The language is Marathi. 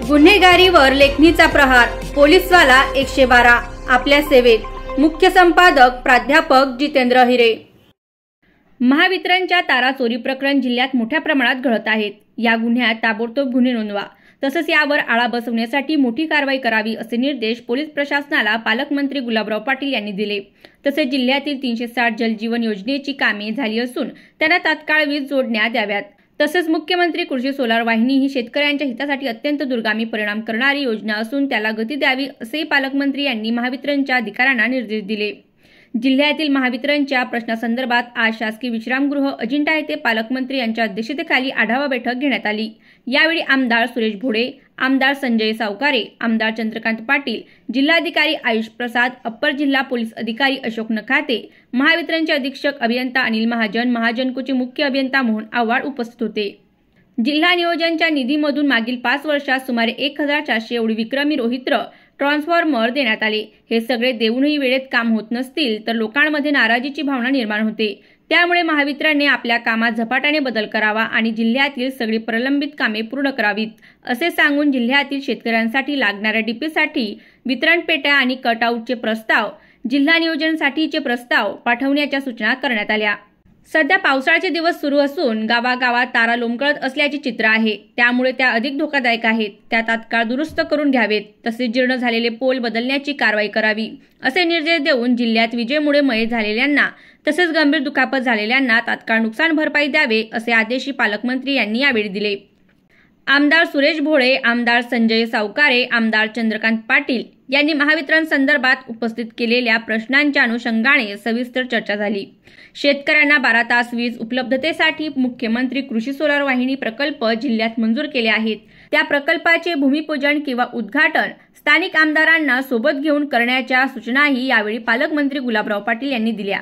गुन्हेगारीवर लेखणीचा प्रहार, पोलीसवाला 112 आपल्या सेवेत। मुख्य संपादक प्राध्यापक जितेंद्र हिरे। महावितरणच्या तारा चोरी प्रकरण जिल्ह्यात मोठ्या प्रमाणात घडत आहेत। या गुन्ह्यात ताबडतोब गुन्हे नोंदवा, तसंच यावर आळा बसवण्यासाठी मोठी कारवाई करावी असे निर्देश पोलीस प्रशासनाला पालकमंत्री गुलाबराव पाटील यांनी दिले। तसेच जिल्ह्यातील 360 जलजीवन योजनेची कामे झाली असून त्यांना तात्काळ वीज जोडण्यात याव्यात। तसेच मुख्यमंत्री कृषी सोलार वाहिनी ही शेतकऱ्यांच्या हितासाठी अत्यंत दूरगामी परिणाम करणारी योजना असून त्याला गती द्यावी असे पालकमंत्री यांनी महावितरणच्या अधिकाऱ्यांना निर्देश दिले। जिल्ह्यातील महावितरणच्या प्रश्नासंदर्भात आज शासकीय विश्रामगृह अजिंठा येथे पालकमंत्री यांच्या अध्यक्षतेखाली आढावा बैठक घेण्यात आली। यावेळी आमदार सुरेश भोडे, आमदार संजय सावकारे, आमदार चंद्रकांत पाटील, जिल्हाधिकारी आयुष प्रसाद, अप्पर जिल्हा पोलीस अधिकारी अशोक नखाते, महावितरणचे अधीक्षक अभियंता अनिल महाजन, महाजनकोचे मुख्य अभियंता मोहन आव्हाड उपस्थित होते। जिल्हा नियोजनच्या निधीमधून मागील 5 वर्षात सुमारे 1400 एवढी विक्रमी रोहित्र ट्रान्सफॉर्मर देण्यात आले। हे सगळे देऊनही वेळेत काम होत नसतील तर लोकांमध्ये नाराजीची भावना निर्माण होते। त्यामुळे महावितरणने आपल्या कामात झपाट्याने बदल करावा आणि जिल्ह्यातील सगळी प्रलंबित कामे पूर्ण करावीत असे सांगून जिल्ह्यातील शेतकऱ्यांसाठी लागणाऱ्या डीपीसाठी वितरण पेट्या आणि कटआउटचे प्रस्ताव, जिल्हा नियोजनासाठीचे प्रस्ताव पाठवण्याच्या सूचना करण्यात आल्या। सध्या पावसाळ्याचे दिवस सुरू असून गावागावात तारा लोंबकळत असल्याचे चित्र आहे, त्यामुळे त्या अधिक धोकादायक आहेत। त्या तात्काळ दुरुस्त करून घ्यावेत, तसेच जीर्ण झालेले पोल बदलण्याची कारवाई करावी असे निर्देश देऊन जिल्ह्यात विजेमुळे मयत झालेल्यांना तसेच गंभीर दुखापत झालेल्यांना तात्काळ नुकसान भरपाई द्यावे असे आदेशही पालकमंत्री यांनी यावेळी दिले। आमदार सुरेश भोळे, आमदार संजय सावकारे, आमदार चंद्रकांत पाटील यांनी महावितरण संदर्भात उपस्थित केलेल्या प्रश्नांच्या अनुषंगाने सविस्तर चर्चा झाली। शेतकऱ्यांना 12 तास वीज उपलब्धतेसाठी मुख्यमंत्री कृषी सोलार वाहिनी प्रकल्प जिल्ह्यात मंजूर केले आहेत। त्या प्रकल्पाचे भूमिपूजन किंवा उद्घाटन स्थानिक आमदारांना सोबत घेऊन करण्याच्या सूचनाही यावेळी पालकमंत्री गुलाबराव पाटील यांनी दिल्या।